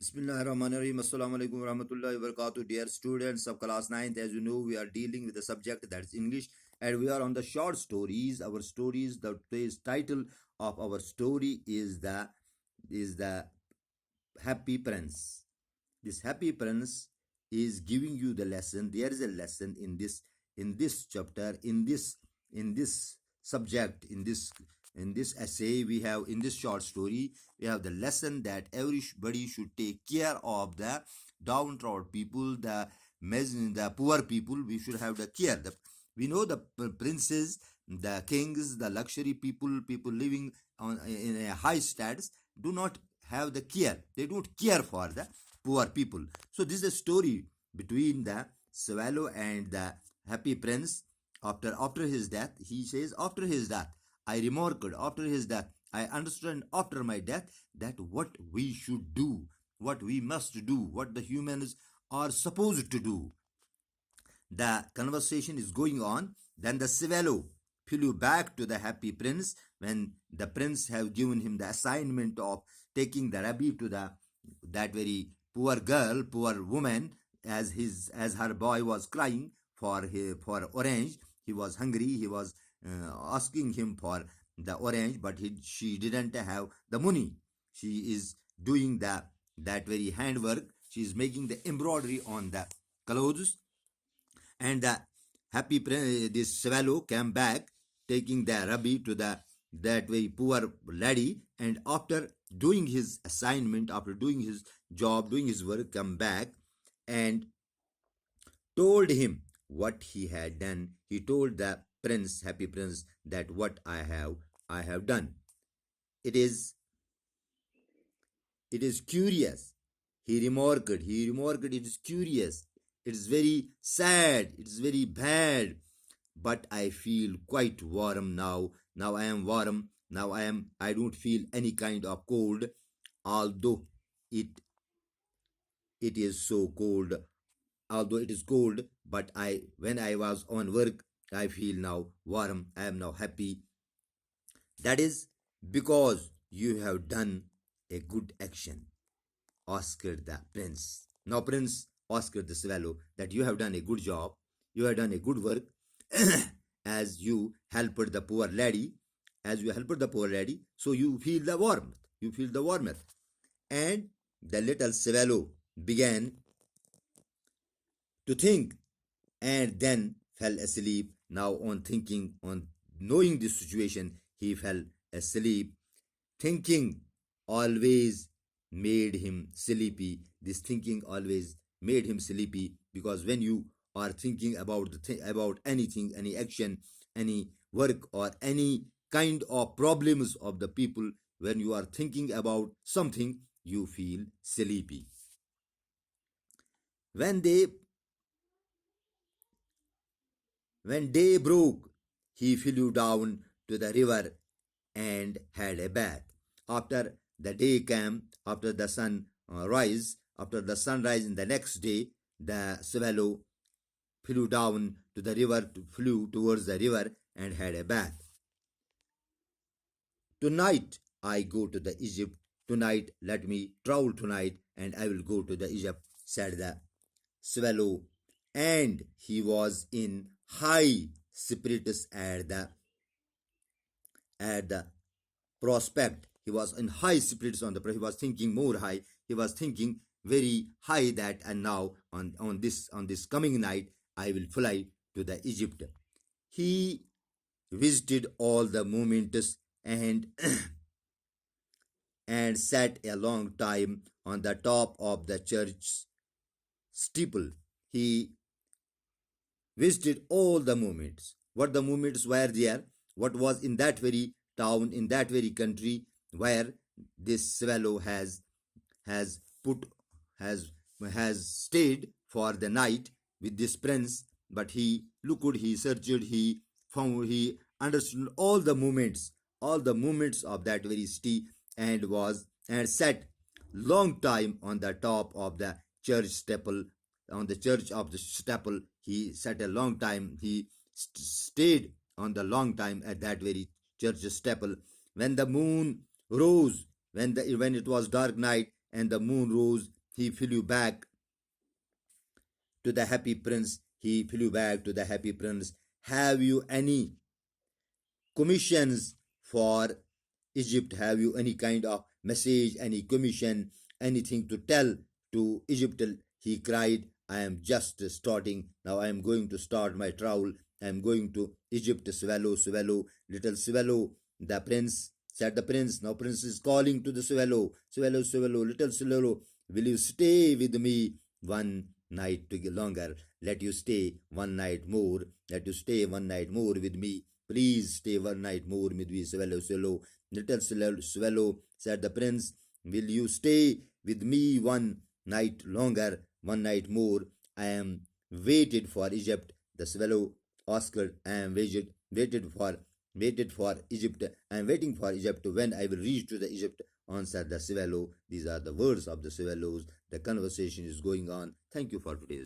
Bismillahirrahmanirrahim. Assalamu alaikum warahmatullahi wabarakatuh. Dear students of class 9th, as you know, we are dealing with a subject that's English and we are on the short stories. Our stories, the today's title of our story is the Happy Prince. This Happy Prince is giving you the lesson. There is a lesson in this chapter, in this subject, in this essay. We have in this short story we have the lesson that everybody should take care of the downtrodden people, the poor people. We should have the care. We know the princes, the kings, the luxury people living in a high status do not have the care. They don't care for the poor people. So this is a story between the swallow and the happy prince. After his death, he says, after his death, I remarked, after his death, I understand after my death that what we should do, what we must do, what the humans are supposed to do. The conversation is going on. Then the swallow flew back to the happy prince when the prince have given him the assignment of taking the rabbit to that very poor girl, poor woman, as her boy was crying for orange. He was hungry. He was asking him for the orange, but she didn't have the money. She is doing that very handwork. She is making the embroidery on the clothes, and the this swallow came back taking the rabbi to that very poor lady, and after doing his assignment, after doing his job, doing his work, come back and told him what he had done. He told the prince, happy prince, that what I have done. It is curious. He remarked, it is curious. It is very sad. It is very bad. But I feel quite warm now. Now I am warm. Now I don't feel any kind of cold. Although it it is so cold. Although it is cold, but when I was on work, I feel now warm. I am now happy. That is because you have done a good action, asked the prince. Now prince asked the swallow that you have done a good job, you have done a good work, as you helped the poor lady, so you feel the warmth, and the little swallow began to think and then fell asleep. Now on knowing this situation, he fell asleep. Thinking always made him sleepy. This thinking always made him sleepy, because when you are thinking about about anything, any action, any work, or any kind of problems of the people, when you are thinking about something, you feel sleepy. When they When day broke, he flew down to the river and had a bath. After the day came, after the sunrise in the next day, the swallow flew towards the river and had a bath. Tonight I go to the Egypt. Tonight let me travel tonight, and I will go to the Egypt, said the swallow. And he was in high spirits at the prospect. He was in high spirits he was thinking more high. He was thinking very high that, and now on this coming night I will fly to the Egypt. He visited all the monuments and and sat a long time on the top of the church steeple. He visited all the movements. What the movements were there, what was in that very town, in that very country where this swallow has put has stayed for the night with this prince. But he looked, he searched, he found, he understood all the movements of that very city, and sat long time on the top of the church steeple. On the church of the steeple, he sat a long time. He stayed on the long time at that very church steeple. When the moon rose, when it was dark night, and the moon rose. He flew back to the happy prince. He flew back to the happy prince. Have you any commissions for Egypt? Have you any kind of message, any commission, anything to tell to Egypt? He cried, I am just starting. Now I am going to start my travel. I am going to Egypt. Swallow, swallow, little swallow. The prince, said the prince. Now prince is calling to the swallow. Swallow, swallow, little swallow. Will you stay with me one night longer? Let you stay one night more. Let you stay one night more with me. Please stay one night more with me. Swallow, swallow, little swallow, swallow, said the prince. Will you stay with me one night longer, one night more? I am waited for Egypt. The swallow asked, I am waited for Egypt. I am waiting for Egypt. When I will reach to the Egypt, answered the swallow. These are the words of the swallows. The conversation is going on. Thank you for today's.